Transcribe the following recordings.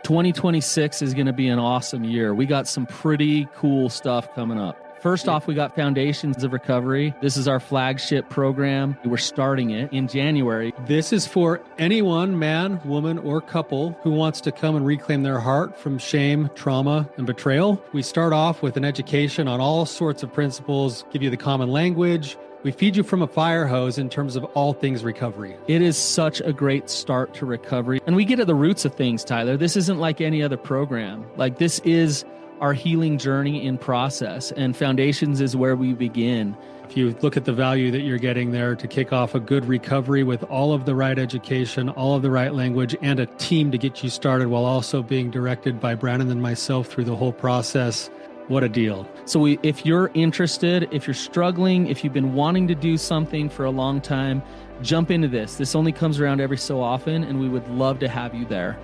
2026 is going to be an awesome year. We got some pretty cool stuff coming up. First off, we got Foundations of Recovery. This is our flagship program. We're starting it in January. This is for anyone, man, woman, or couple, who wants to come and reclaim their heart from shame, trauma, and betrayal. We start off with an education on all sorts of principles, give you the common language. We feed you from a fire hose in terms of all things recovery. It is such a great start to recovery. And we get at the roots of things, Tyler. This isn't like any other program. Like, this is our healing journey in process, and Foundations is where we begin. If you look at the value that you're getting there to kick off a good recovery with all of the right education, all of the right language, and a team to get you started while also being directed by Brannon and myself through the whole process, what a deal. So if you're interested, if you're struggling, if you've been wanting to do something for a long time, jump into this. This only comes around every so often, and we would love to have you there.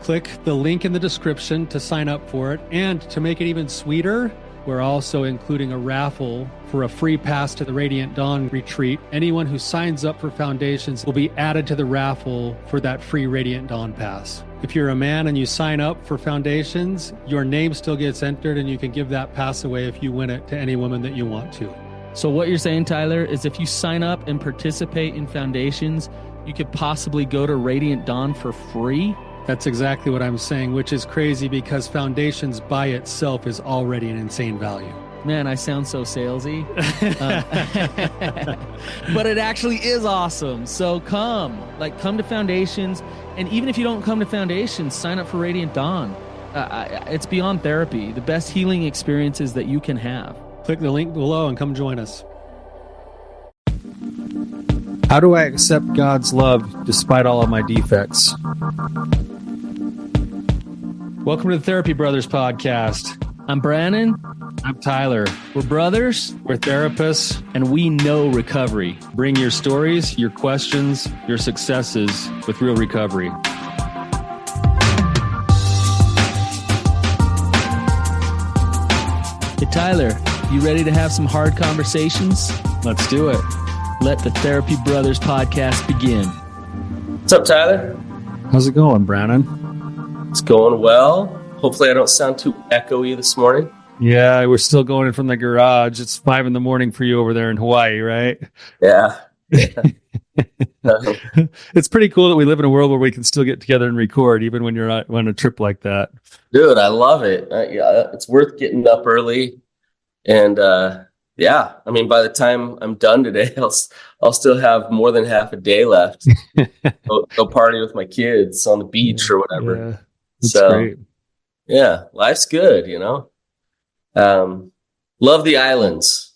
Click the link in the description to sign up for it. And to make it even sweeter, we're also including a raffle for a free pass to the Radiant Dawn retreat. Anyone who signs up for Foundations will be added to the raffle for that free Radiant Dawn pass. If you're a man and you sign up for Foundations, your name still gets entered, and you can give that pass away if you win it to any woman that you want to. So what you're saying, Tyler, is if you sign up and participate in Foundations, you could possibly go to Radiant Dawn for free? That's exactly what I'm saying, which is crazy because Foundations by itself is already an insane value. Man, I sound so salesy. But it actually is awesome. So come to Foundations. And even if you don't come to Foundations, sign up for Radiant Dawn. It's beyond therapy, the best healing experiences that you can have. Click the link below and come join us. How do I accept God's love despite all of my defects? Welcome to the Therapy Brothers podcast. I'm Brannon. I'm Tyler. We're brothers. We're therapists. And we know recovery. Bring your stories, your questions, your successes with real recovery. Hey, Tyler, you ready to have some hard conversations? Let's do it. Let the Therapy Brothers podcast begin. What's up, Tyler? How's it going, Brannon? It's going well. Hopefully I don't sound too echoey this morning. Yeah, we're still going in from the garage. It's 5 a.m. for you over there in Hawaii, right? Yeah. It's pretty cool that we live in a world where we can still get together and record, even when you're on a trip like that. Dude, I love it. Yeah, it's worth getting up early. And yeah, I mean, by the time I'm done today, I'll still have more than half a day left. go party with my kids on the beach or whatever. Yeah, that's great. Yeah, life's good, you know. Love the islands.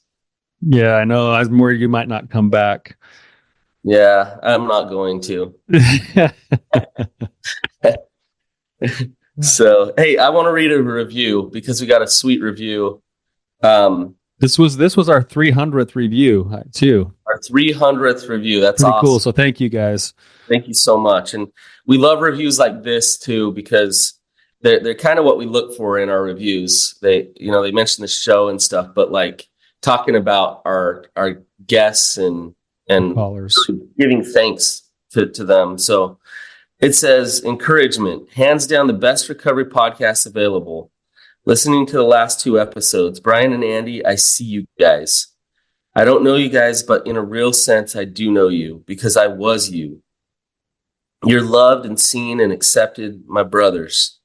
Yeah, I know. I'm worried you might not come back. Yeah, I'm not going to. So, hey, I want to read a review because we got a sweet review. This was our 300th review too. Our 300th review. That's pretty awesome. Cool. So thank you guys. Thank you so much. And we love reviews like this too, because they're kind of what we look for in our reviews. They mention the show and stuff, but like talking about our guests and callers, giving thanks to them. So it says, encouragement, hands down the best recovery podcast available. Listening to the last 2 episodes, Brian and Andy, I see you guys. I don't know you guys, but in a real sense, I do know you because I was you. You're loved and seen and accepted, my brothers.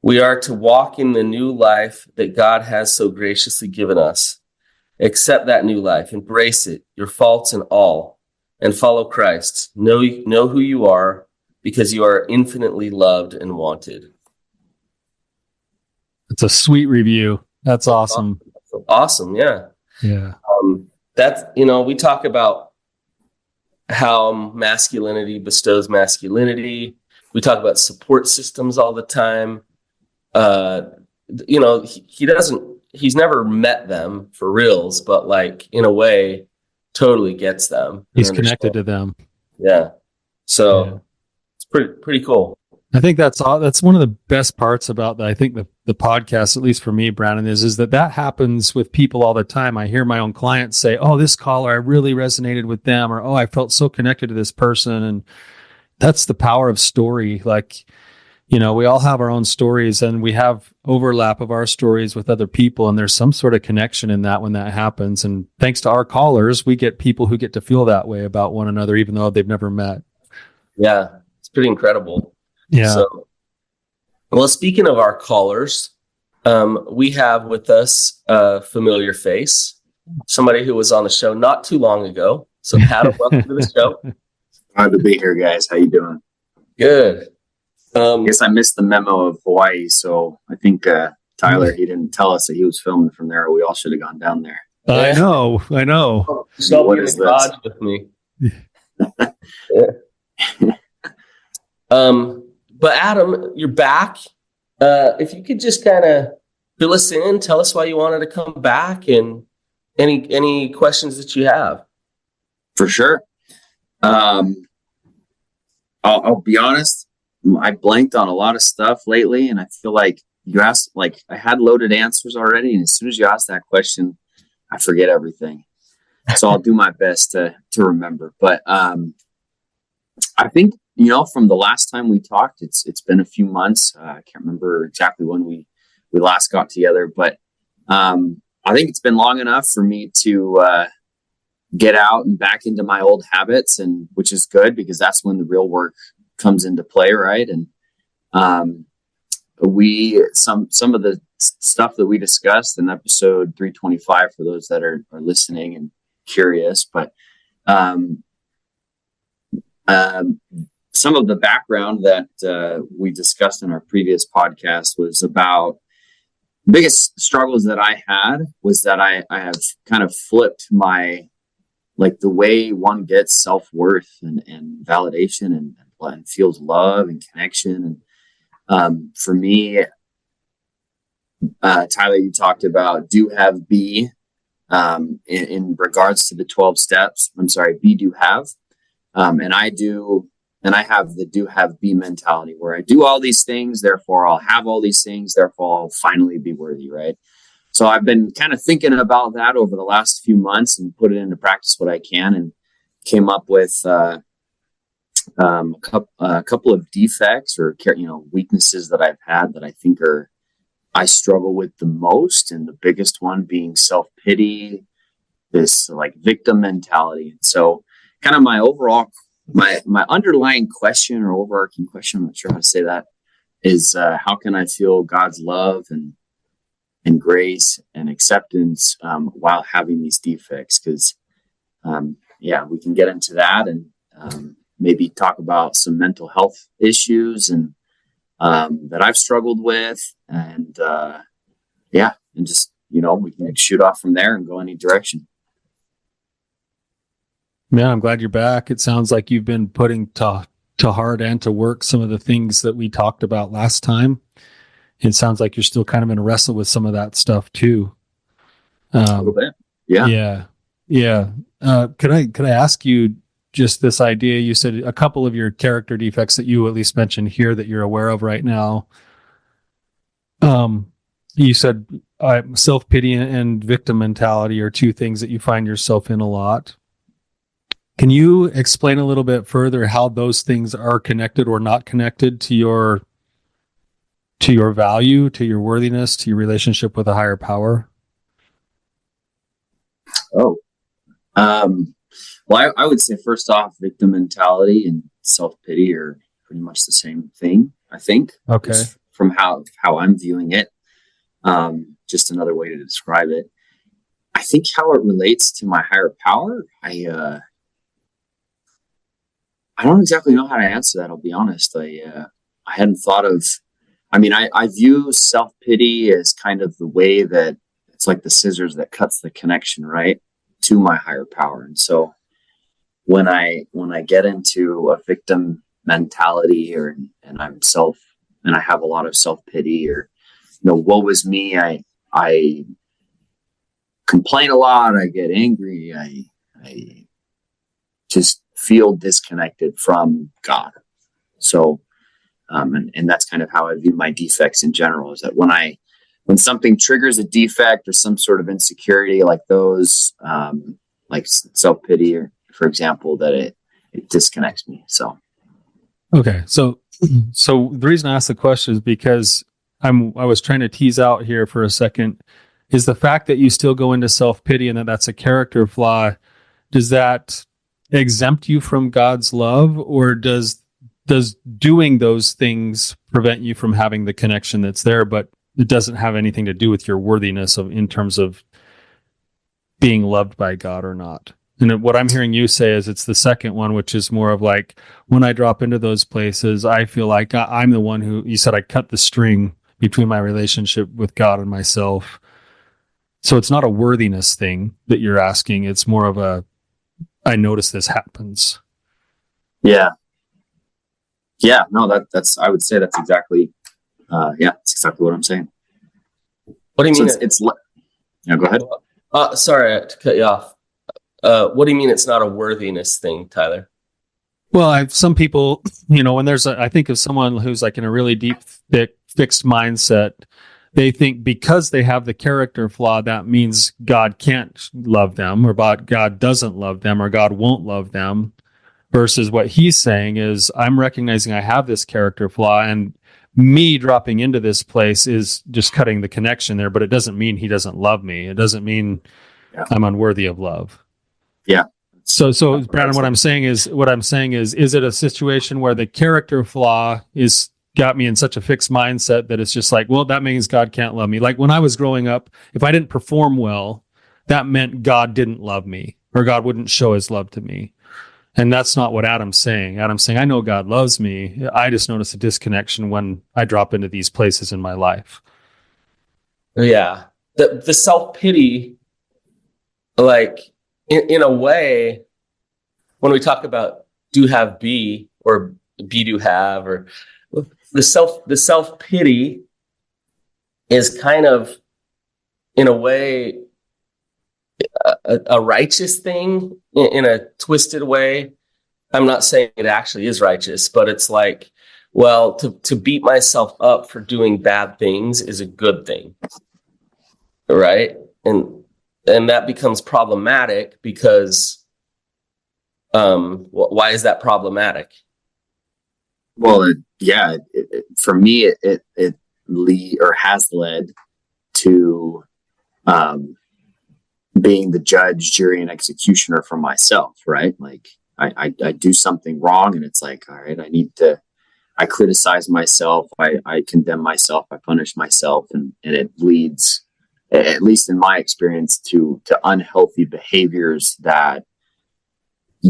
We are to walk in the new life that God has so graciously given us. Accept that new life, embrace it, your faults and all, and follow Christ. Know who you are because you are infinitely loved and wanted. It's a sweet review. That's awesome. Awesome. Yeah. Yeah. That's, we talk about how masculinity bestows masculinity. We talk about support systems all the time. He's never met them for reals, but like in a way totally gets them. He's connected to them. Yeah. So it's pretty cool. I think that's one of the best parts about I think the podcast, at least for me, Brannon, is that happens with people all the time. I hear my own clients say, "Oh, this caller, I really resonated with them," or "Oh, I felt so connected to this person." And that's the power of story. Like, we all have our own stories, and we have overlap of our stories with other people, and there's some sort of connection in that when that happens. And thanks to our callers, we get people who get to feel that way about one another, even though they've never met. Yeah, it's pretty incredible. Yeah. So, well, speaking of our callers, we have with us a familiar face, somebody who was on the show not too long ago. So, Adam, welcome to the show. Glad to be here, guys. How you doing? Good. I guess I missed the memo of Hawaii, so I think Tyler, he didn't tell us that he was filming from there. We all should have gone down there. I know. So what is this? With me. But Adam, you're back. If you could just kind of fill us in, tell us why you wanted to come back, and any questions that you have. For sure. I'll be honest. I blanked on a lot of stuff lately, and I feel like you asked, like I had loaded answers already, and as soon as you ask that question, I forget everything. So I'll do my best to remember. But I think from the last time we talked, it's been a few months. I can't remember exactly when we last got together, but I think it's been long enough for me to get out and back into my old habits, and which is good because that's when the real work comes into play, right? And some of the stuff that we discussed in episode 325 for those that are listening and curious, but some of the background that we discussed in our previous podcast was about the biggest struggles that I had was that I have kind of flipped my, like the way one gets self-worth and validation and feels love and connection. And for me, Tyler, you talked about do have be in regards to the 12 steps. I'm sorry, be do have. And I do, and I have the do have be mentality where I do all these things, therefore I'll have all these things, therefore I'll finally be worthy, right? So I've been kind of thinking about that over the last few months and put it into practice what I can, and came up with a couple of defects or weaknesses that I've had that I think I struggle with the most, and the biggest one being self-pity, this like victim mentality. And so kind of my overall my underlying question or overarching question, I'm not sure how to say that, is how can I feel God's love and grace and acceptance while having these defects? Because we can get into that and maybe talk about some mental health issues and that I've struggled with, and just we can shoot off from there and go any direction. Man, I'm glad you're back. It sounds like you've been putting to heart and to work some of the things that we talked about last time. It sounds like you're still kind of in a wrestle with some of that stuff too. A little bit. Yeah. Could I ask you just this idea? You said a couple of your character defects that you at least mentioned here that you're aware of right now. You said self-pity and victim mentality are two things that you find yourself in a lot. Can you explain a little bit further how those things are connected or not connected to your value, to your worthiness, to your relationship with a higher power? Well, I would say first off, victim mentality and self-pity are pretty much the same thing, I think. Okay. Just from how I'm viewing it. Just another way to describe it. I think how it relates to my higher power, I don't exactly know how to answer that. I'll be honest. I hadn't thought of, I view self-pity as kind of the way that it's like the scissors that cuts the connection, right, to my higher power. And so when I get into a victim mentality and I have a lot of self-pity or, woe is me, I complain a lot. I get angry. I just feel disconnected from God. So, and that's kind of how I view my defects in general, is that when something triggers a defect or some sort of insecurity like those, like self-pity, or for example, that it disconnects me. So Okay. So the reason I asked the question is because I was trying to tease out here for a second, is the fact that you still go into self-pity and that's a character flaw, does that exempt you from God's love, or does doing those things prevent you from having the connection that's there, but it doesn't have anything to do with your worthiness in terms of being loved by God or not? And what I'm hearing you say is it's the second one, which is more of like, when I drop into those places, I feel like I'm the one who, you said, I cut the string between my relationship with God and myself. So it's not a worthiness thing that you're asking. It's more of I notice this happens. Yeah. No, that's, I would say that's exactly, that's exactly what I'm saying. What do you mean? Yeah, go ahead. Sorry to cut you off. What do you mean it's not a worthiness thing, Tyler? Well, some people, when I think of someone who's like in a really deep, thick, fixed mindset, they think because they have the character flaw, that means God can't love them, or God doesn't love them, or God won't love them. Versus what he's saying is, I'm recognizing I have this character flaw, and me dropping into this place is just cutting the connection there, but it doesn't mean he doesn't love me. It doesn't mean I'm unworthy of love. Yeah. So Brannon, what I'm saying is, is it a situation where the character flaw is got me in such a fixed mindset that it's just like, well, that means God can't love me. Like when I was growing up, if I didn't perform well, that meant God didn't love me, or God wouldn't show his love to me. And that's not what Adam's saying. Adam's saying, I know God loves me. I just notice a disconnection when I drop into these places in my life. Yeah. The self-pity, like in a way, when we talk about do have be, or be do have, or the self-pity is kind of, in a way, a righteous thing in a twisted way. I'm not saying it actually is righteous, but it's like, well, to beat myself up for doing bad things is a good thing, right? And that becomes problematic because, why is that problematic? Well, for me, it has led to being the judge, jury, and executioner for myself, right? Like I do something wrong, and it's like, all right, I criticize myself, I condemn myself, I punish myself, and it leads, at least in my experience, to unhealthy behaviors that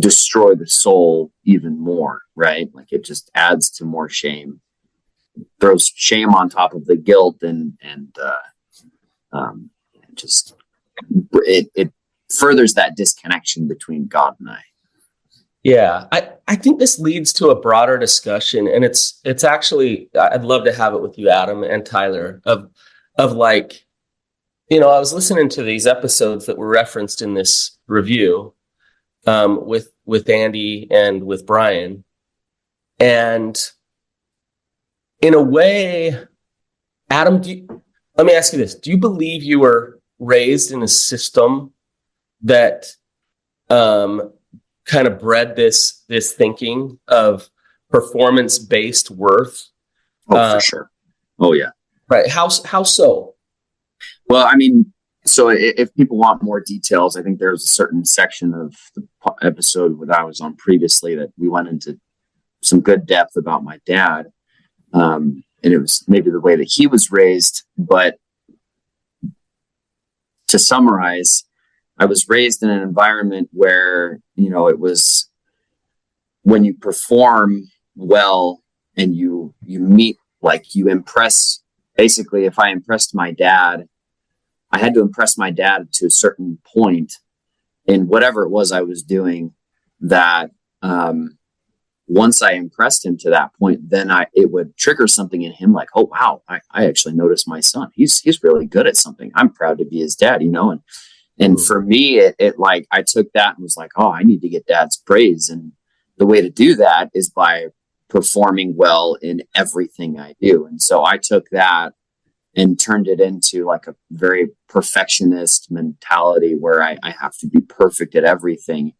destroy the soul even more, right? Like it just adds to more shame, throws shame on top of the guilt, and just it furthers that disconnection between God and I. Yeah, I think this leads to a broader discussion, and it's actually, I'd love to have it with you, Adam and Tyler, of like, I was listening to these episodes that were referenced in this review, with Andy and with Brian, and in a way, Adam, let me ask you this: do you believe you were raised in a system that kind of bred this thinking of performance-based worth? For sure. Oh yeah. Right. How so? Well, I mean, so if people want more details, I think there's a certain section of the episode that I was on previously that we went into some good depth about my dad. And it was maybe the way that he was raised. But to summarize, I was raised in an environment where, it was when you perform well and you meet, like you impress, basically, if I impressed my dad, I had to impress my dad to a certain point in whatever it was I was doing, that once I impressed him to that point, then it would trigger something in him like, oh, wow, I actually noticed my son. He's really good at something. I'm proud to be his dad, and for me, it like, I took that and was like, oh, I need to get dad's praise. And the way to do that is by performing well in everything I do. And so I took that and turned it into like a very perfectionist mentality where I have to be perfect at everything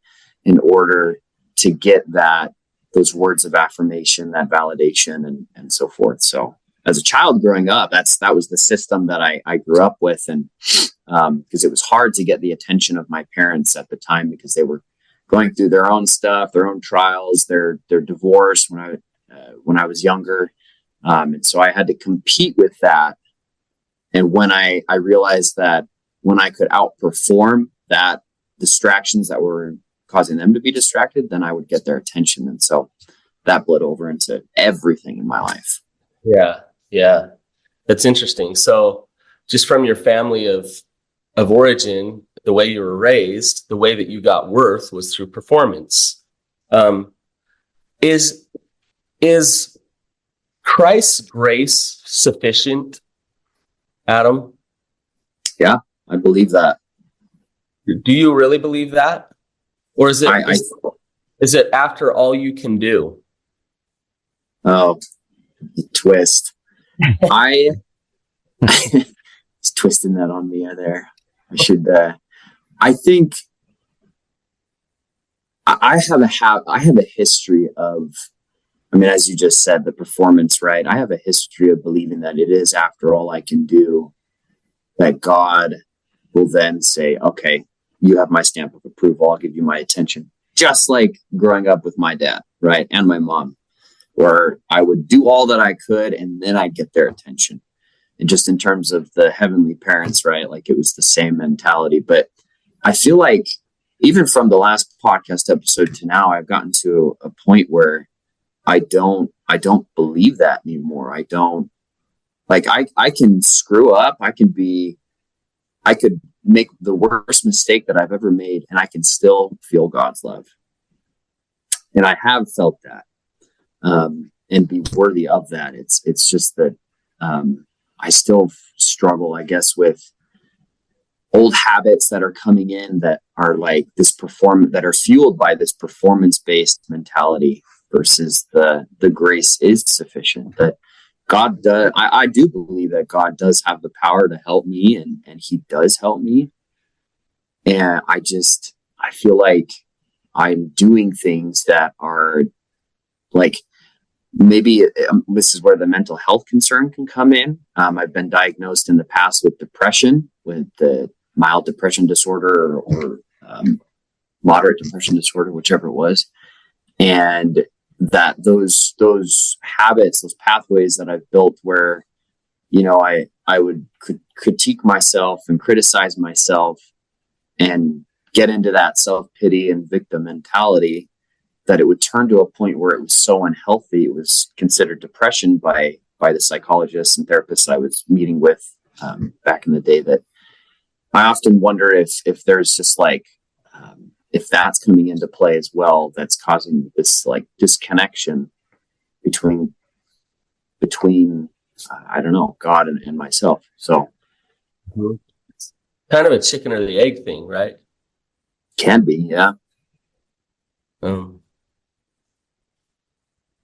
in order to get that those words of affirmation, that validation, and so forth. So as a child growing up, that was the system that I grew up with. And because it was hard to get the attention of my parents at the time, because they were going through their own stuff, their own trials, their divorce when I was younger. And so I had to compete with that. And when I realized that when I could outperform that distractions that were causing them to be distracted, then I would get their attention. And so that bled over into everything in my life. Yeah. That's interesting. So just from your family of origin, the way you were raised, the way that you got worth was through performance. Is Christ's grace sufficient, Adam? Yeah, I believe that. Do you really believe that? Or is it, is it after all you can do? Oh, the twist. It's twisting that on me there. I think I have a history of, as you just said, the performance, right? I have a history of believing that it is after all I can do that God will then say, okay, you have my stamp of approval. I'll give you my attention. Just like growing up with my dad, right? And my mom, where I would do all that I could and then I'd get their attention. And just in terms of the heavenly parents, right? Like it was the same mentality. But I feel like even from the last podcast episode to now, I've gotten to a point where I don't believe that anymore. I don't I can screw up. I could make the worst mistake that I've ever made and I can still feel God's love. And I have felt that, and be worthy of that. It's just that, I still struggle, I guess, with old habits that are coming in that are like that are fueled by this performance-based mentality versus the grace is sufficient. That God does, I do believe that God does have the power to help me and he does help me. And I feel like I'm doing things that are like, maybe this is where the mental health concern can come in. I've been diagnosed in the past with depression, with the mild depression disorder or moderate depression disorder, whichever it was. And that those habits, those pathways that I've built where, I would critique myself and criticize myself and get into that self-pity and victim mentality, that it would turn to a point where it was so unhealthy. It was considered depression by the psychologists and therapists I was meeting with back in the day, that I often wonder if there's just if that's coming into play as well, that's causing this disconnection between I don't know, God and myself. So it's kind of a chicken or the egg thing, right? Can be, yeah.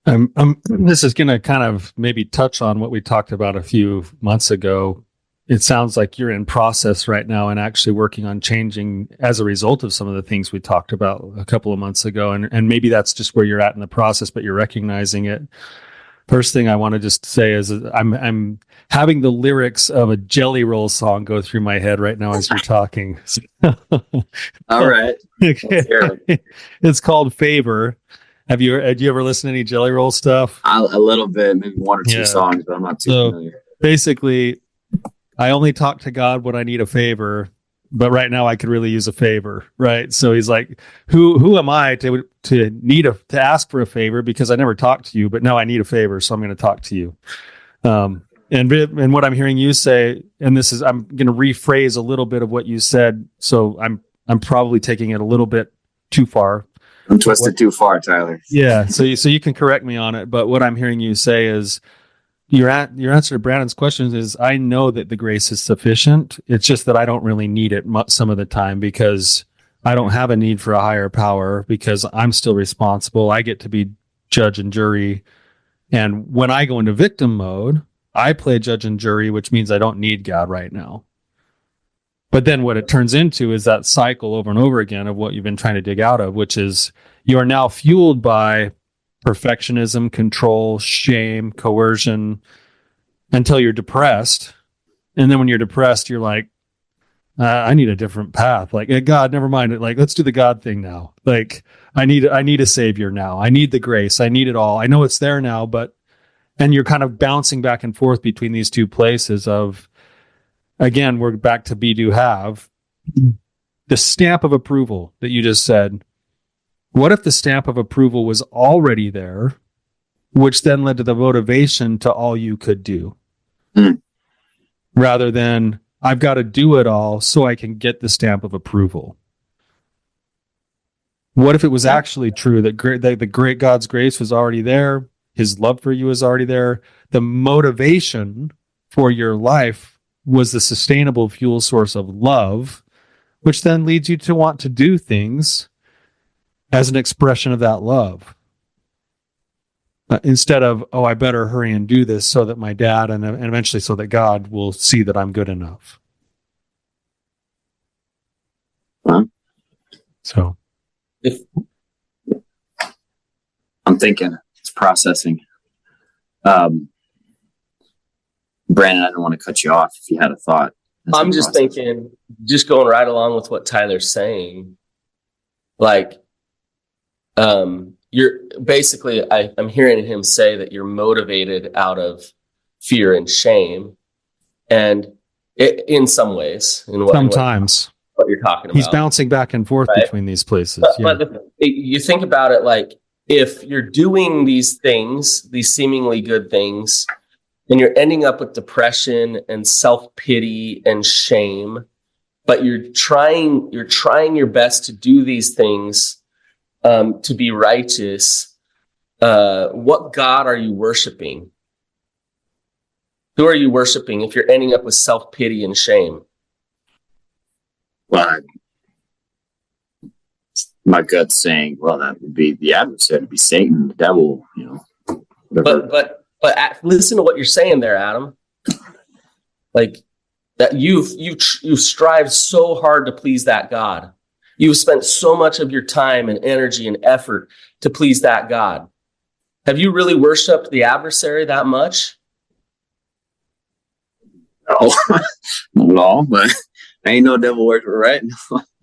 This is going to kind of maybe touch on what we talked about a few months ago. It sounds like you're in process right now and actually working on changing as a result of some of the things we talked about a couple of months ago. And maybe that's just where you're at in the process, but you're recognizing it. First thing I want to just say is I'm having the lyrics of a Jelly Roll song go through my head right now as you're talking. All right. Okay. It's called Favor. Have you ever listened to any Jelly Roll stuff? A little bit, maybe one or two songs, but I'm not too familiar. Basically, I only talk to God when I need a favor, but right now I could really use a favor, right? So he's like, who am I to ask for a favor, because I never talked to you, but now I need a favor, so I'm going to talk to you. And what I'm hearing you say, and this is, I'm going to rephrase a little bit of what you said, so I'm probably taking it a little bit too far. I'm twisted too far, Tyler. Yeah, so you can correct me on it, but what I'm hearing you say is, your answer to Brannon's question is, I know that the grace is sufficient. It's just that I don't really need it some of the time, because I don't have a need for a higher power, because I'm still responsible. I get to be judge and jury. And when I go into victim mode, I play judge and jury, which means I don't need God right now. But then what it turns into is that cycle over and over again of what you've been trying to dig out of, which is you are now fueled by perfectionism, control, shame, coercion, until you're depressed. And then when you're depressed, you're like, I need a different path. Like, God, never mind it. Like, let's do the God thing now. Like, I need a savior now. I need the grace. I need it all. I know it's there now, and you're kind of bouncing back and forth between these two places of, again, we're back to be, do, have. The stamp of approval that you just said. What if the stamp of approval was already there, which then led to the motivation to all you could do? Rather than, I've got to do it all so I can get the stamp of approval. What if it was actually true that the great God's grace was already there, his love for you is already there, the motivation for your life was the sustainable fuel source of love, which then leads you to want to do things as an expression of that love. Instead of, oh, I better hurry and do this so that my dad and eventually so that God will see that I'm good enough. Huh? So I'm thinking, it's processing. Brandon, I don't want to cut you off if you had a thought. I'm just thinking, just going right along with what Tyler's saying, like, you're basically, I'm hearing him say that you're motivated out of fear and shame, and in some ways, sometimes what you're talking about, he's bouncing back and forth between these places. But you think about it, like, if you're doing these things, these seemingly good things, and you're ending up with depression and self-pity and shame, but you're trying your best to do these things to be righteous, what God are you worshiping? Who are you worshiping if you're ending up with self-pity and shame? Well, my gut's saying, well, that would be the adversary, it'd be Satan, the devil, whatever. But listen to what you're saying there, Adam. Like, that you strive so hard to please that God. You've spent so much of your time and energy and effort to please that God. Have you really worshiped the adversary that much? No, not at all, but I ain't no devil worshiper, right?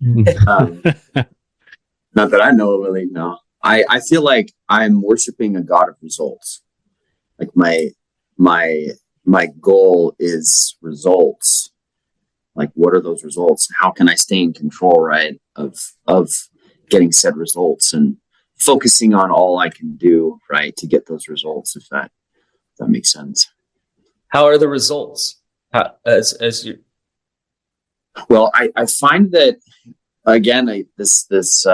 Not that I know, really, no. I feel like I'm worshiping a God of results. Like my goal is results. Like, what are those results? How can I stay in control, right, of getting said results and focusing on all I can do, right, to get those results, if that makes sense. How are the results? Well, I find that, again, this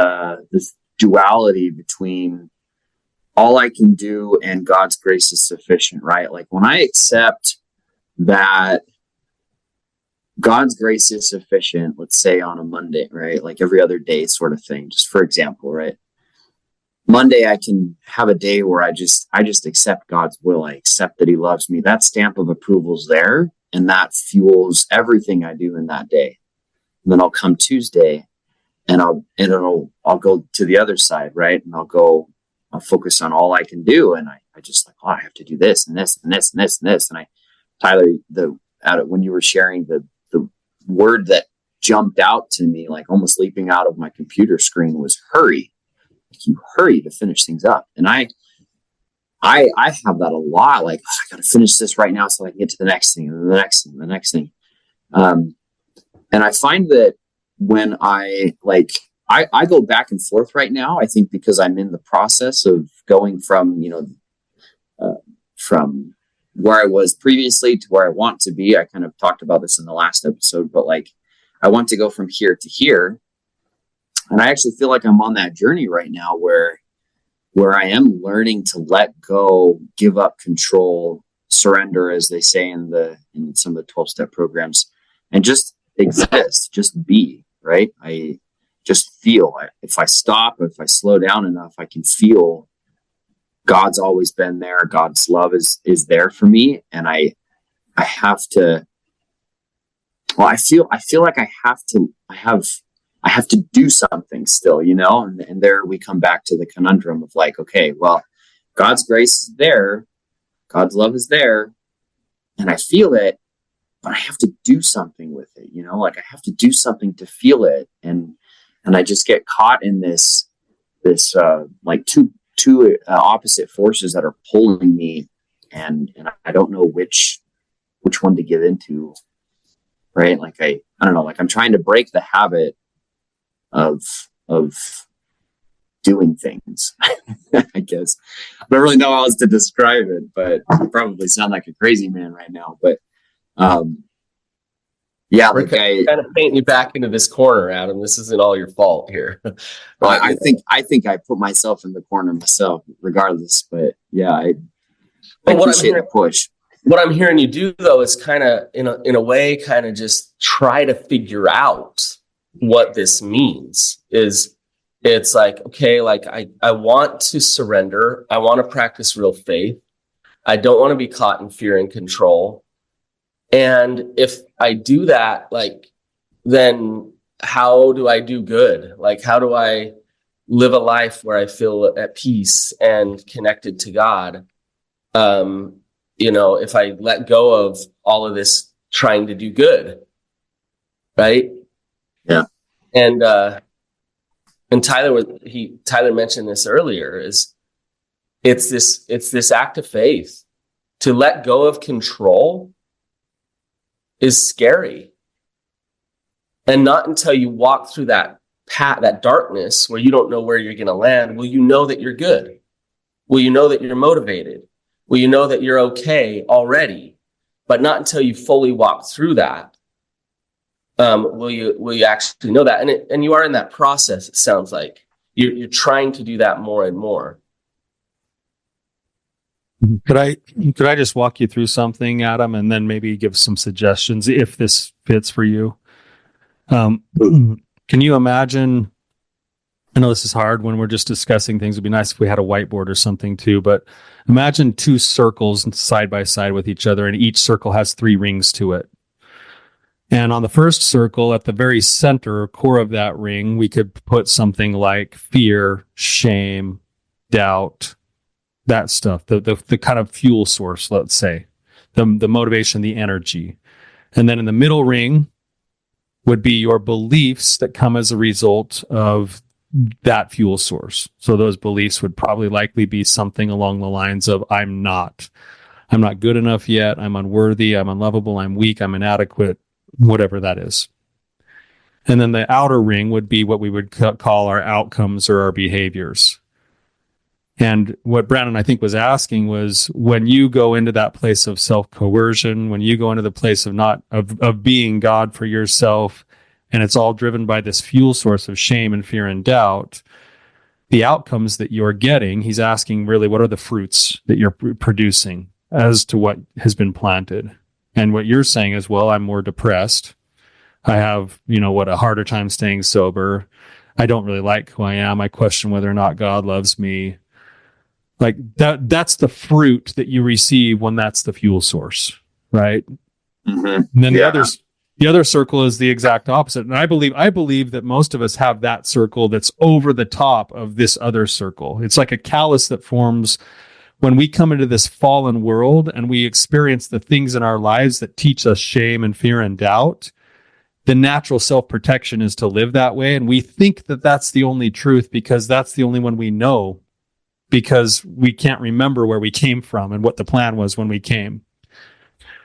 duality between all I can do and God's grace is sufficient, right? Like, when I accept that God's grace is sufficient, let's say on a Monday, right? Like every other day sort of thing, just for example, right? Monday, I can have a day where I just accept God's will. I accept that he loves me. That stamp of approval's there, and that fuels everything I do in that day. And then I'll come Tuesday and I'll go to the other side, right? And I'll focus on all I can do. And I just like, oh, I have to do this and this and this and this and this. And Tyler, when you were sharing the word that jumped out to me, like almost leaping out of my computer screen, was hurry. Like, you hurry to finish things up. And I have that a lot. Like, oh, I got to finish this right now so I can get to the next thing and the next thing and the next thing. And I find that when I go back and forth right now, I think because I'm in the process of going from where I was previously to where I want to be. I kind of talked about this in the last episode, but like, I want to go from here to here. And I actually feel like I'm on that journey right now where I am learning to let go, give up control, surrender, as they say in some of the 12-step programs, and just exist, just be, right? I just feel. If I stop, if I slow down enough, I can feel God's always been there. God's love is there for me. And I have to, well, I feel like I have to do something still, and there we come back to the conundrum of like, okay, well, God's grace is there, God's love is there, and I feel it, but I have to do something with it, like I have to do something to feel it. And I just get caught in this like two opposite forces that are pulling me, and I don't know which one to give into, right? Like I don't know, like I'm trying to break the habit of doing things. I guess I don't really know how else to describe it, but I probably sound like a crazy man right now. But yeah, We're like I kind of painting you back into this corner, Adam. This isn't all your fault here. I think I put myself in the corner myself, regardless. But yeah, I appreciate the push. What I'm hearing you do, though, is kind of in a way, kind of just try to figure out what this means. It's like, okay, like I want to surrender. I want to practice real faith. I don't want to be caught in fear and control. And if I do that, like, then how do I do good? Like, how do I live a life where I feel at peace and connected to God? If I let go of all of this trying to do good, right? Yeah. And Tyler mentioned this earlier, it's this act of faith. To let go of control is scary. And not until you walk through that path, that darkness where you don't know where you're going to land, will you know that you're good? Will you know that you're motivated? Will you know that you're okay already? But not until you fully walk through that, will you actually know that. And you are in that process. It sounds like you're trying to do that more and more. Could I just walk you through something, Adam, and then maybe give some suggestions if this fits for you? Can you imagine? I know this is hard when we're just discussing things. It'd be nice if we had a whiteboard or something too, but imagine two circles side by side with each other, and each circle has 3 rings to it. And on the first circle, at the very center core of that ring, we could put something like fear, shame, doubt, that stuff, the kind of fuel source, let's say, the motivation, the energy. And then in the middle ring would be your beliefs that come as a result of that fuel source. So those beliefs would probably likely be something along the lines of, I'm not good enough yet. I'm unworthy. I'm unlovable. I'm weak. I'm inadequate, whatever that is. And then the outer ring would be what we would call our outcomes or our behaviors. And what Brannon, I think, was asking was, when you go into that place of self-coercion, when you go into the place of being God for yourself, and it's all driven by this fuel source of shame and fear and doubt, the outcomes that you're getting, he's asking really, what are the fruits that you're producing as to what has been planted? And what you're saying is, well, I'm more depressed. I have, a harder time staying sober. I don't really like who I am. I question whether or not God loves me. Like that's the fruit that you receive when that's the fuel source, right? Mm-hmm. And then the other circle is the exact opposite. And I believe that most of us have that circle that's over the top of this other circle. It's like a callus that forms when we come into this fallen world and we experience the things in our lives that teach us shame and fear and doubt. The natural self-protection is to live that way. And we think that that's the only truth because that's the only one we know, because we can't remember where we came from and what the plan was when we came.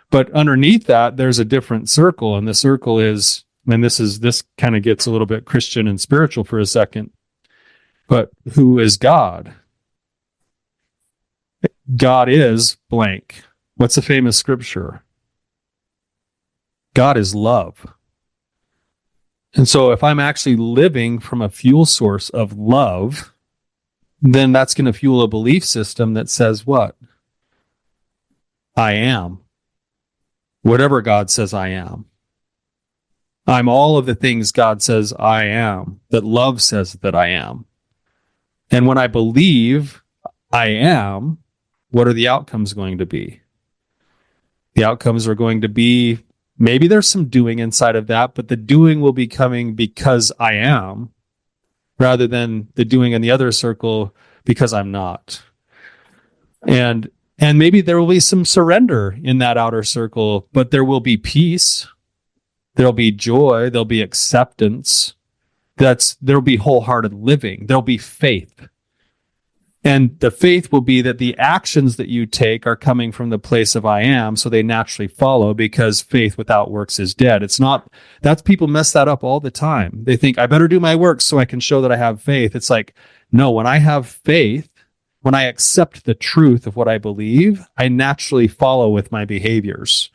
But underneath that, there's a different circle. And the circle is, and this kind of gets a little bit Christian and spiritual for a second, but who is God? God is blank. What's the famous scripture? God is love. And so if I'm actually living from a fuel source of love, then that's going to fuel a belief system that says what? I am. Whatever God says I am. I'm all of the things God says I am, that love says that I am. And when I believe I am, what are the outcomes going to be? The outcomes are going to be, maybe there's some doing inside of that, but the doing will be coming because I am, rather than the doing in the other circle because I'm not. And maybe there will be some surrender in that outer circle, but there will be peace. There'll be joy. There'll be acceptance. There'll be wholehearted living. There'll be faith. And the faith will be that the actions that you take are coming from the place of I am, so they naturally follow, because faith without works is dead. It's not, that's, people mess that up all the time. They think, I better do my work so I can show that I have faith. It's like, no, when I have faith, when I accept the truth of what I believe, I naturally follow with my behaviors.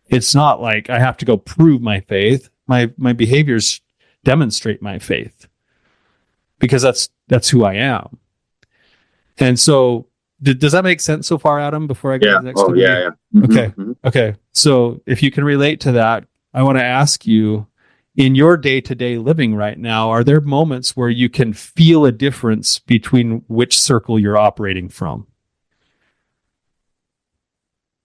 It's not like I have to go prove my faith. My behaviors demonstrate my faith, because that's who I am. And so, does that make sense so far, Adam, before I go to the next one? Yeah. Mm-hmm, okay. Mm-hmm. Okay. So if you can relate to that, I want to ask you, in your day-to-day living right now, are there moments where you can feel a difference between which circle you're operating from?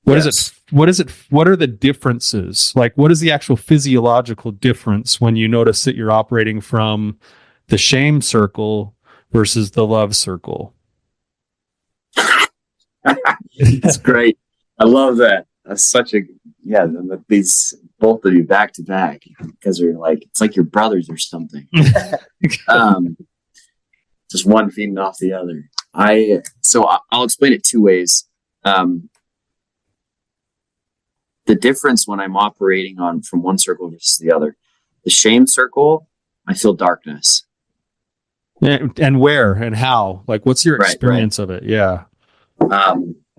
What is it? What are the differences? Like, what is the actual physiological difference when you notice that you're operating from the shame circle versus the love circle? It's great. I love that. That's such a, these both of you back to back, because they're like, it's like your brothers or something. Just one feeding off the other. I'll explain it two ways. The difference when I'm operating on from one circle versus the other, the shame circle, I feel darkness. And where and how? Like, what's your experience of it? Yeah.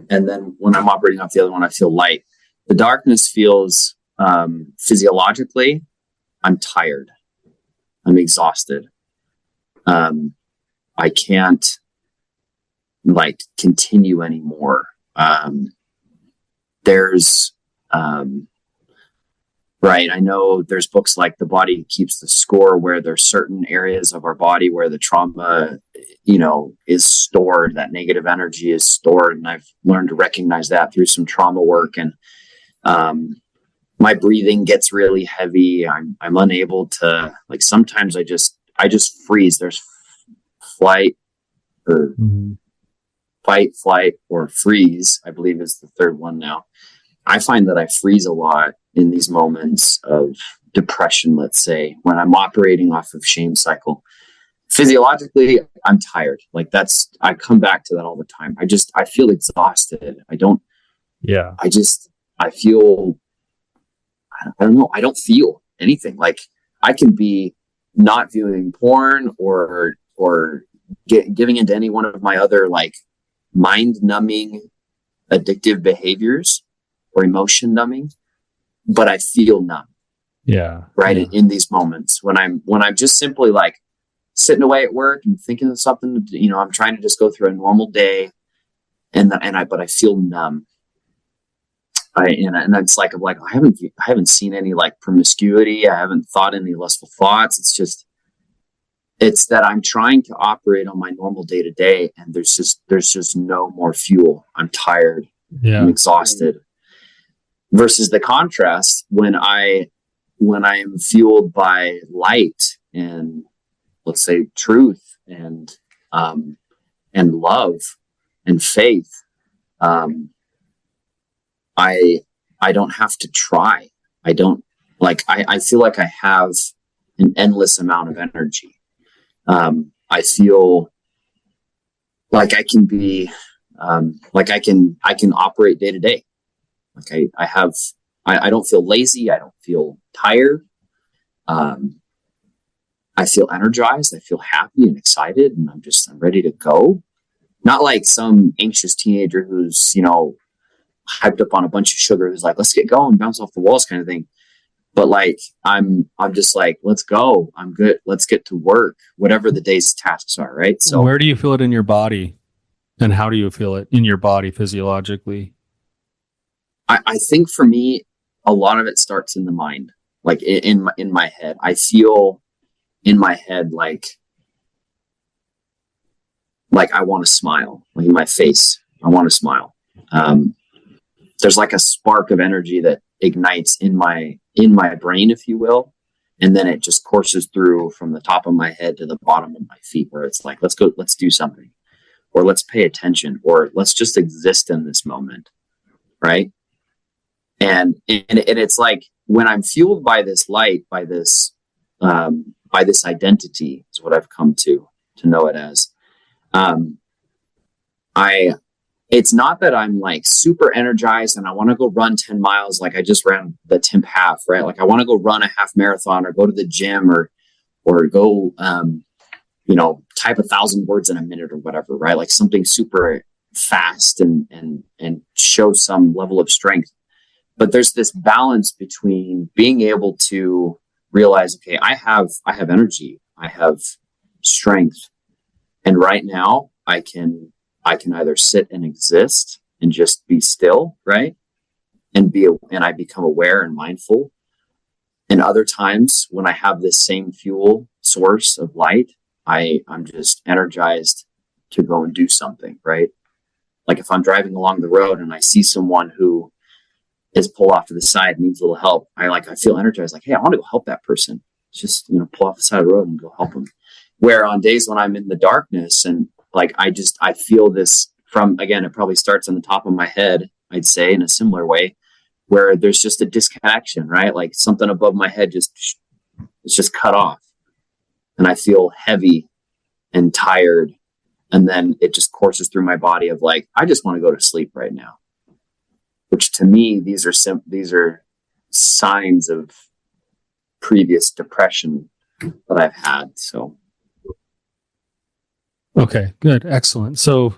And then when I'm operating off the other one, I feel light. The darkness feels physiologically, I'm tired. I'm exhausted. I can't continue anymore. I know there's books like The Body Keeps the Score, where there's certain areas of our body where the trauma, is stored, that negative energy is stored. And I've learned to recognize that through some trauma work. And my breathing gets really heavy. I'm unable to, sometimes I just freeze. There's flight or fight, flight, or freeze, I believe is the third one now. I find that I freeze a lot in these moments of depression, let's say, when I'm operating off of shame cycle. Physiologically, I'm tired. I come back to that all the time. I feel exhausted. I don't feel anything. Like, I can be not viewing porn or giving into any one of my other mind numbing addictive behaviors or emotion numbing, but I feel numb. Yeah. Right. Yeah. In these moments when I'm just simply sitting away at work and thinking of something, I'm trying to just go through a normal day, but I feel numb. And it's I haven't seen any promiscuity. I haven't thought any lustful thoughts. It's that I'm trying to operate on my normal day to day, and there's just no more fuel. I'm tired. Yeah. I'm exhausted. Versus the contrast when I am fueled by light and, let's say, truth and love and faith. I don't have to try. I don't I feel like I have an endless amount of energy. I feel like I can be, I can operate day to day. I don't feel lazy. I don't feel tired. I feel energized. I feel happy and excited, and I'm ready to go. Not like some anxious teenager who's, hyped up on a bunch of sugar, who's like, let's get going, bounce off the walls kind of thing. But I'm just let's go. I'm good. Let's get to work, whatever the day's tasks are. Right. So where do you feel it in your body, and how do you feel it in your body physiologically? I think for me, a lot of it starts in the mind, in my head. I feel in my head, I want to smile, in my face. I want to smile. There's a spark of energy that ignites in my brain, if you will. And then it just courses through from the top of my head to the bottom of my feet, where it's let's go, let's do something. or let's pay attention, or let's just exist in this moment. Right. And it's like when I'm fueled by this light, by this identity is what I've come to know it as. It's not that I'm like super energized and I want to go run 10 miles. Like I just ran the Timp half, right? Like I want to go run a half marathon or go to the gym or go, type 1,000 words in a minute or whatever, right? Like something super fast and show some level of strength. But there's this balance between being able to realize, okay, I have energy, I have strength. And right now I can either sit and exist and just be still, right? And I become aware and mindful. And other times when I have this same fuel source of light, I'm just energized to go and do something, right? Like if I'm driving along the road and I see someone who is pulled off to the side, needs a little help, I feel energized, like, hey, I want to go help that person. Just, pull off the side of the road and go help them. Where on days when I'm in the darkness and like, I feel this from, again, it probably starts on the top of my head, I'd say in a similar way, where there's just a disconnection, right? Like something above my head it's just cut off. And I feel heavy and tired. And then it just courses through my body of like, I just want to go to sleep right now. Which to me, these are signs of previous depression that I've had. So. Okay, good. Excellent. So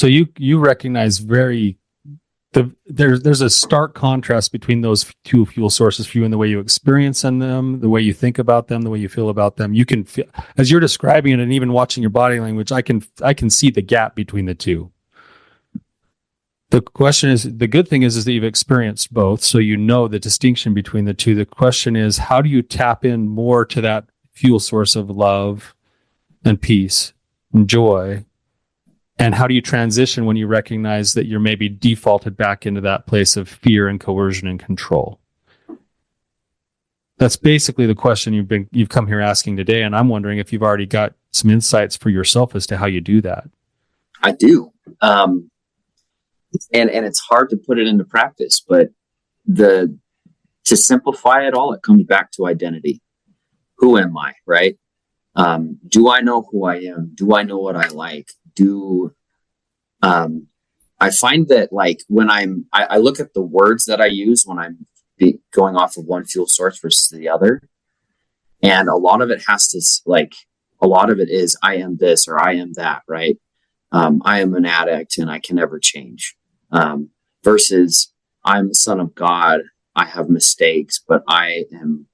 you recognize there's a stark contrast between those two fuel sources for you in the way you experience them, the way you think about them, the way you feel about them. You can feel, as you're describing it and even watching your body language, I can see the gap between the two. The question is, the good thing is that you've experienced both, so you know the distinction between the two. The question is, how do you tap in more to that fuel source of love and peace and joy? And how do you transition when you recognize that you're maybe defaulted back into that place of fear and coercion and control? That's basically the question you've come here asking today. And I'm wondering if you've already got some insights for yourself as to how you do that. I do. And it's hard to put it into practice, but to simplify it all, it comes back to identity. Who am I, right? Do I know who I am? Do I know what I like? I find that like when I look at the words that I use when I'm going off of one fuel source versus the other. And a lot of it is, I am this or I am that, right? I am an addict and I can never change. Versus I'm the son of God. I have mistakes, but I am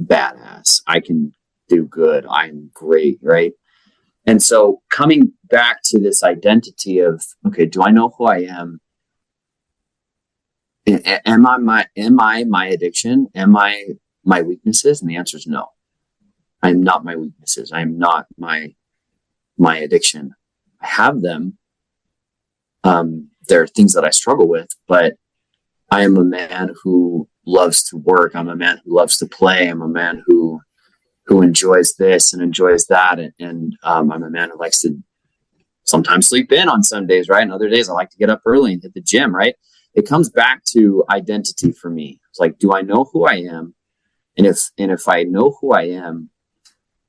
badass. I can do good. I'm great. Right. And so coming back to this identity of, okay, do I know who I am? Am I my addiction? Am I my weaknesses? And the answer is no. I'm not my weaknesses. I'm not my addiction. I have them. There are things that I struggle with, but I am a man who loves to work. I'm a man who loves to play. I'm a man who enjoys this and enjoys that. And I'm a man who likes to sometimes sleep in on some days, right? And other days I like to get up early and hit the gym, right? It comes back to identity for me. It's like, do I know who I am? And if I know who I am,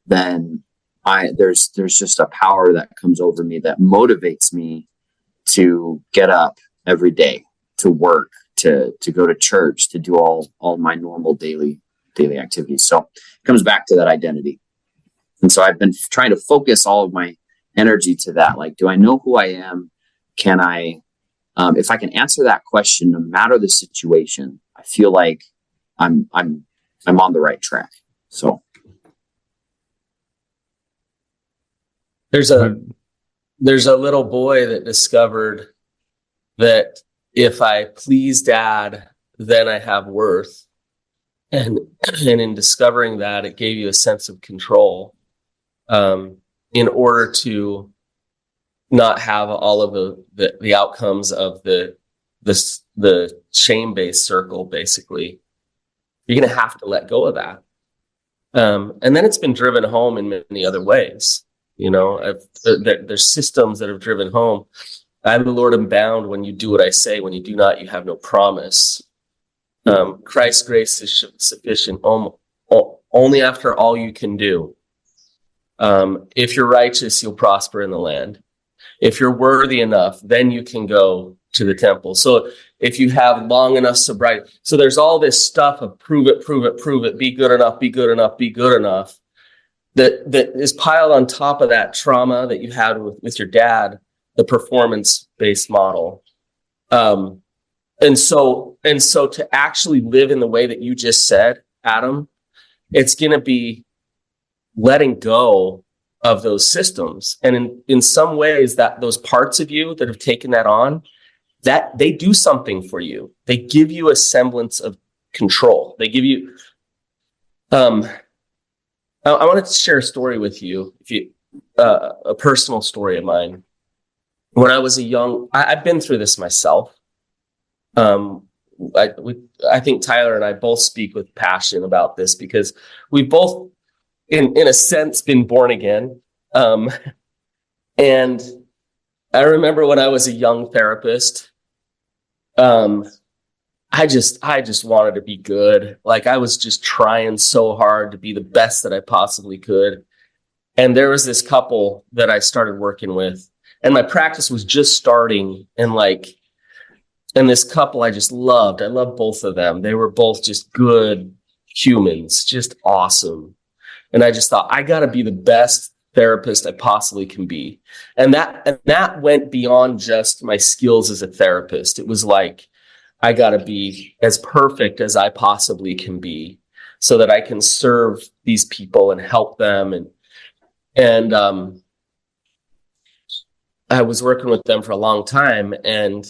then there's just a power that comes over me that motivates me to get up every day, to work, to go to church, to do all my normal daily activities. So it comes back to that identity. And so I've been trying to focus all of my energy to that. Like, do I know who I am? Can I, if I can answer that question, no matter the situation, I feel like I'm on the right track. So there's a little boy that discovered that if I please dad, then I have worth. And in discovering that, it gave you a sense of control in order to not have all of the outcomes of the shame-based circle, basically. You're going to have to let go of that. And then it's been driven home in many other ways. There's systems that have driven home. I, the Lord, am bound when you do what I say. When you do not, you have no promise. Christ's grace is sufficient only after all you can do. If you're righteous, you'll prosper in the land. If you're worthy enough, then you can go to the temple. So if you have long enough sobriety, so there's all this stuff of prove it, be good enough, that is piled on top of that trauma that you had with your dad, the performance-based model. And so to actually live in the way that you just said, Adam, it's going to be letting go of those systems. And in some ways, that those parts of you that have taken that on, that they do something for you. They give you a semblance of control. They give you, I wanted to share a story with you, a personal story of mine. When I was I've been through this myself. I think Tyler and I both speak with passion about this because we've both, in a sense, been born again. And I remember when I was a young therapist, I just wanted to be good. Like, I was just trying so hard to be the best that I possibly could. And there was this couple that I started working with, and my practice was just starting. And this couple I just loved. I loved both of them. They were both just good humans, just awesome. And I just thought, I got to be the best therapist I possibly can be. And that went beyond just my skills as a therapist. It was like, I got to be as perfect as I possibly can be so that I can serve these people and help them. And I was working with them for a long time, and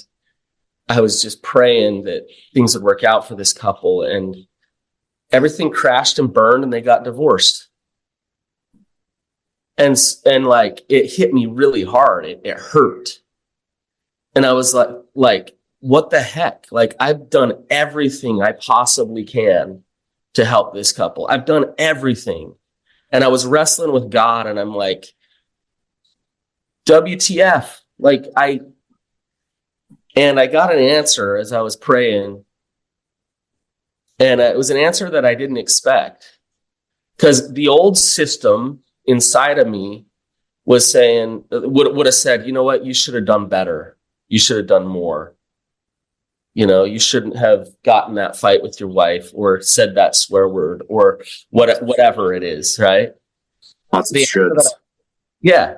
I was just praying that things would work out for this couple, and everything crashed and burned, and they got divorced. And like, it hit me really hard. It hurt. And I was like, what the heck? Like, I've done everything I possibly can to help this couple. I've done everything. And I was wrestling with God, and I'm like, WTF? And I got an answer as I was praying. And it was an answer that I didn't expect, because the old system inside of me was saying, would have said, you know what? You should have done better. You should have done more. You shouldn't have gotten that fight with your wife or said that swear word or whatever it is, right? Lots of shoulds. Yeah,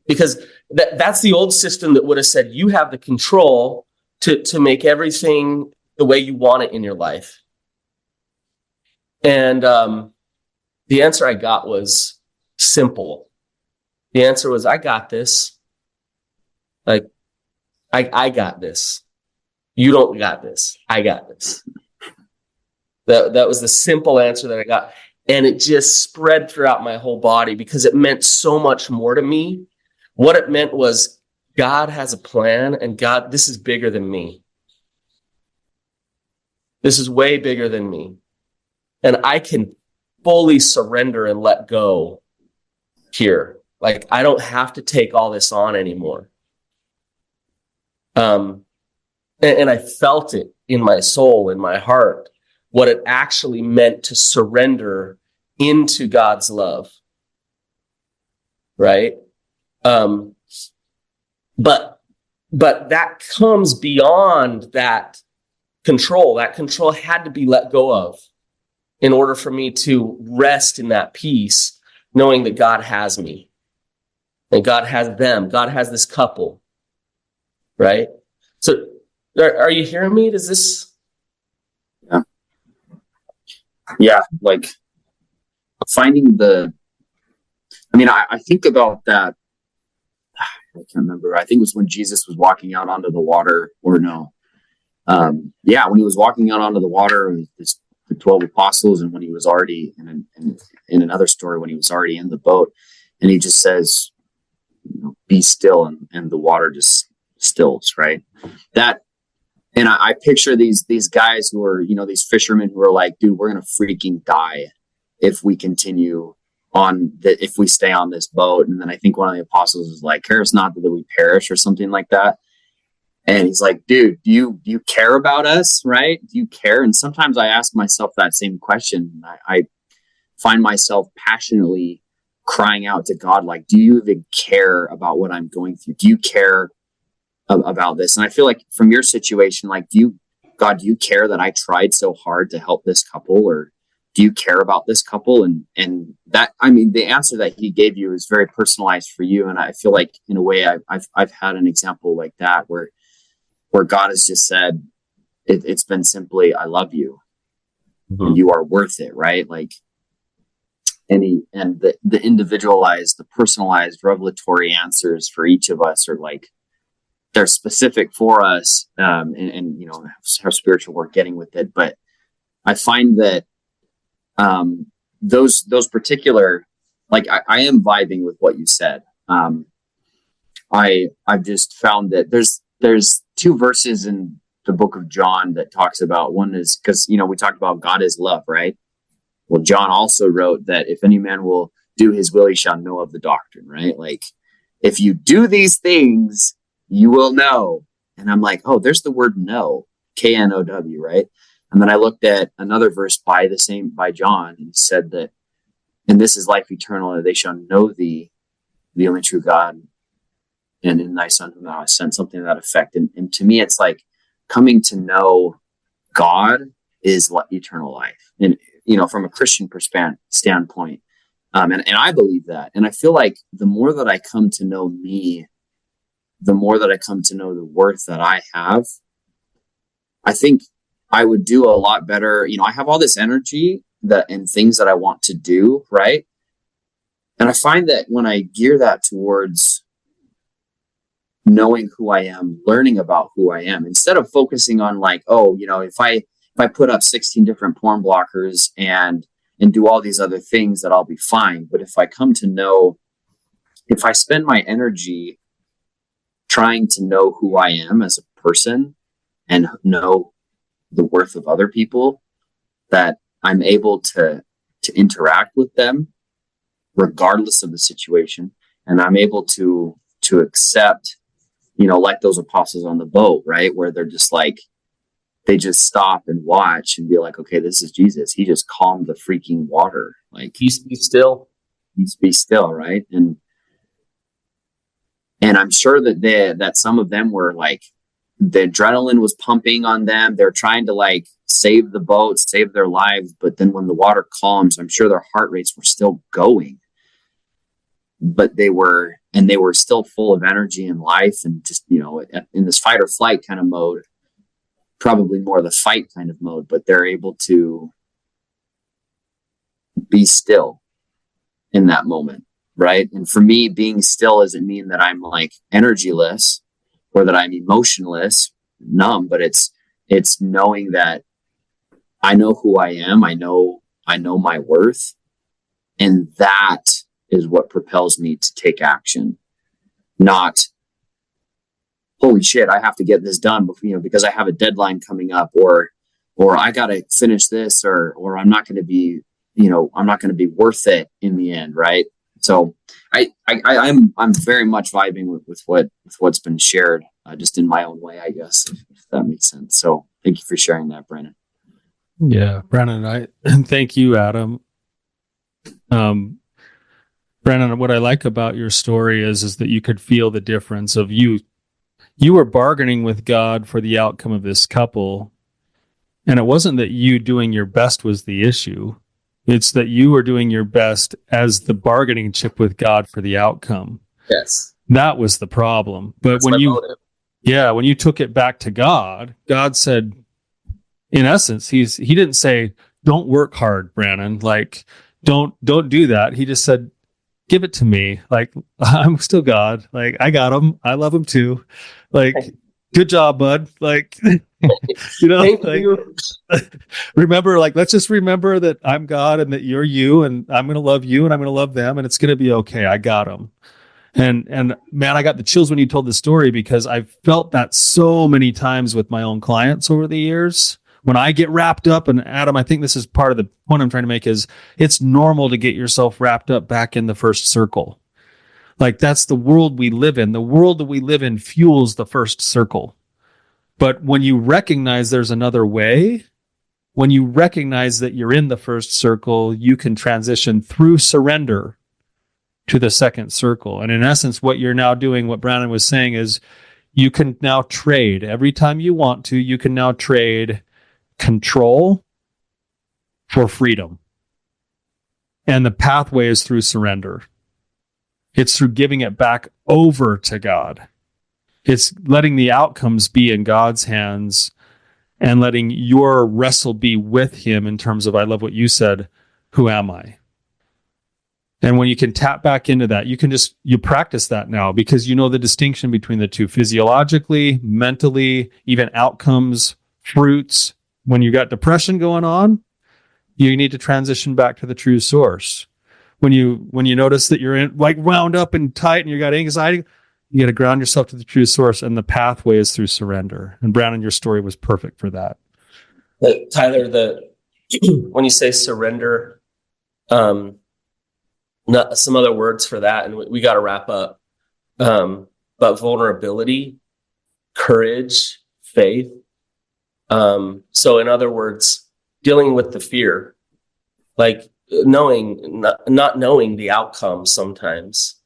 because that's the old system that would have said you have the control to make everything the way you want it in your life. And the answer I got was simple. The answer was, I got this. Like, I got this. You don't got this. I got this. That was the simple answer that I got. And it just spread throughout my whole body because it meant so much more to me. What it meant was, God has a plan, and God, this is bigger than me. This is way bigger than me. And I can fully surrender and let go here. Like, I don't have to take all this on anymore. And I felt it in my soul, in my heart, what it actually meant to surrender into God's love. Right? But that comes beyond that control. That control had to be let go of in order for me to rest in that peace, knowing that God has me and God has them. God has this couple, right? So are you hearing me? Does this? Yeah. Like, finding I think about that. I can't remember. I think it was when Jesus was walking out onto the water, or no. When he was walking out onto the water with the 12 apostles, and when he was already in another story, when he was already in the boat, and he just says, be still, and the water just stills, right? And I picture these guys who are, these fishermen who are like, dude, we're going to freaking die if we continue on that if we stay on this boat. And then I think one of the apostles was like, care us not that we perish or something like that. And he's like, dude, do you care about us? Right? Do you care? And sometimes I ask myself that same question. I find myself passionately crying out to God, like, do you even care about what I'm going through? Do you care about this? And I feel like from your situation, like, God, do you care that I tried so hard to help this couple, or do you care about this couple? And that, I mean, the answer that he gave you is very personalized for you. And I feel like in a way I've had an example like that where God has just said, it's been simply, I love you and you are worth it. Right. Like, and the individualized, the personalized revelatory answers for each of us are like, they're specific for us, and you know, our spiritual work getting with it. But I find that those particular, like, I am vibing with what you said. I've just found that there's 2 verses in the book of John that talks about, one is, because, you know, we talked about God is love, right? Well, John also wrote that if any man will do his will, he shall know of the doctrine, right? Like, if you do these things, you will know. And I'm like, oh, there's the word know, K-N-O-W, right? And then I looked at another verse by John, and he said that, and this is life eternal, and they shall know thee, the only true God, and in thy Son whom thou hast sent, something to that effect. And to me, it's like coming to know God is eternal life. And, you know, from a Christian standpoint, and I believe that. And I feel like the more that I come to know me, the more that I come to know the worth that I have, I think I would do a lot better. You know, I have all this energy and things that I want to do, right? And I find that when I gear that towards knowing who I am, learning about who I am, instead of focusing on like, oh, you know, if I put up 16 different porn blockers and do all these other things, that I'll be fine. But if I come to know, if I spend my energy trying to know who I am as a person and know the worth of other people, that I'm able to interact with them regardless of the situation. And I'm able to accept, you know, like those apostles on the boat, right? Where they're just like, they just stop and watch and be like, okay, this is Jesus. He just calmed the freaking water. Like, Peace be still. Peace be still, right? And I'm sure that some of them were like, the adrenaline was pumping on them. They're trying to like save the boat, save their lives. But then when the water calms, I'm sure their heart rates were still going. But they were still full of energy and life, and just, you know, in this fight or flight kind of mode, probably more the fight kind of mode, but they're able to be still in that moment. Right. And for me, being still doesn't mean that I'm like energyless or that I'm emotionless, numb, but it's knowing that I know who I am. I know my worth. And that is what propels me to take action, not, holy shit, I have to get this done before, you know, because I have a deadline coming up, or I got to finish this, or I'm not going to be, you know, I'm not going to be worth it in the end. Right. So I'm very much vibing with what's been shared, just in my own way, I guess, if that makes sense. So thank you for sharing that, Brannon. Yeah, Brannon, thank you, Adam. Brannon, what I like about your story is that you could feel the difference of you were bargaining with God for the outcome of this couple. And it wasn't that you doing your best was the issue. It's that you were doing your best as the bargaining chip with God for the outcome. Yes. That was the problem. But That's when you took it back to God, God said, in essence, he didn't say, don't work hard, Brannon. Like, don't do that. He just said, give it to me. Like, I'm still God. Like, I got him. I love him too. Like, good job, bud. Like, you know, remember, like, let's just remember that I'm God and that you're you, and I'm going to love you and I'm going to love them, and it's going to be okay. I got them. And man, I got the chills when you told the story, because I've felt that so many times with my own clients over the years, When I get wrapped up, and Adam, I think this is part of the point I'm trying to make, is it's normal to get yourself wrapped up back in the first circle. Like, that's the world we live in. The world that we live in fuels the first circle. But when you recognize there's another way, when you recognize that you're in the first circle, you can transition through surrender to the second circle. And in essence, what you're now doing, what Brannon was saying, is you can now trade. Every time you want to, you can now trade control for freedom. And the pathway is through surrender. It's through giving it back over to God. It's letting the outcomes be in God's hands and letting your wrestle be with him in terms of, I love what you said, who am I? And when you can tap back into that, you practice that now because you know the distinction between the two, physiologically, mentally, even outcomes, fruits. When you got depression going on, you need to transition back to the true source. When you notice that you're wound up and tight and you got anxiety, you got to ground yourself to the true source, and the pathway is through surrender. And Brannon, your story was perfect for that. Tyler, when you say surrender, some other words for that, and we got to wrap up. But vulnerability, courage, faith. So in other words, dealing with the fear, like not knowing the outcome sometimes.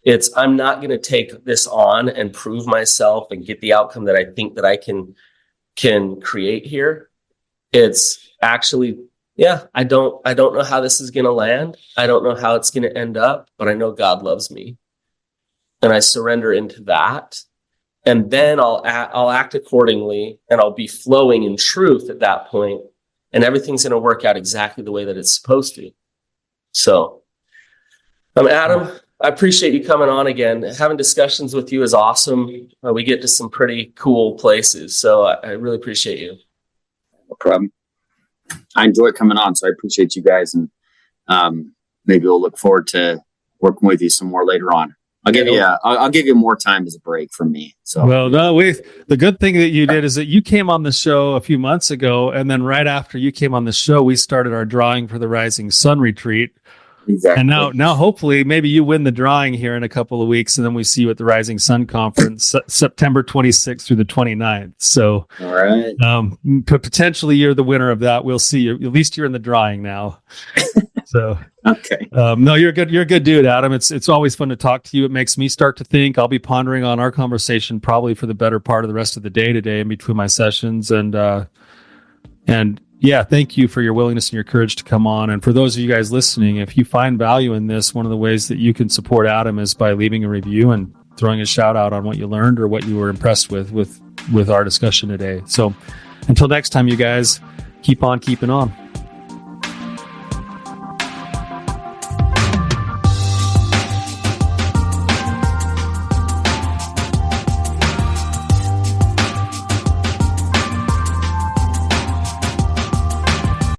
It's, I'm not going to take this on and prove myself and get the outcome that I think that I can create here. It's actually, I don't know how this is going to land. I don't know how it's going to end up, but I know God loves me. And I surrender into that. And then I'll act accordingly, and I'll be flowing in truth at that point, and everything's going to work out exactly the way that it's supposed to. So, Adam, I appreciate you coming on again. Having discussions with you is awesome. We get to some pretty cool places. So I really appreciate you. No problem. I enjoy coming on, so I appreciate you guys. And maybe we'll look forward to working with you some more later on. I'll give you more time as a break from me. So, well, no, the good thing that you did is that you came on the show a few months ago, and then right after you came on the show, we started our drawing for the Rising Sun Retreat. Exactly. And now hopefully maybe you win the drawing here in a couple of weeks, and then we see you at the Rising Sun Conference September 26th through the 29th. So, all right. Potentially you're the winner of that. We'll see. At least you're in the drawing now. So, okay. No, you're good. You're a good dude, Adam. It's always fun to talk to you. It makes me start to think. I'll be pondering on our conversation probably for the better part of the rest of the day today in between my sessions. And yeah, thank you for your willingness and your courage to come on. And for those of you guys listening, if you find value in this, one of the ways that you can support Adam is by leaving a review and throwing a shout out on what you learned or what you were impressed with our discussion today. So until next time, you guys, keep on keeping on.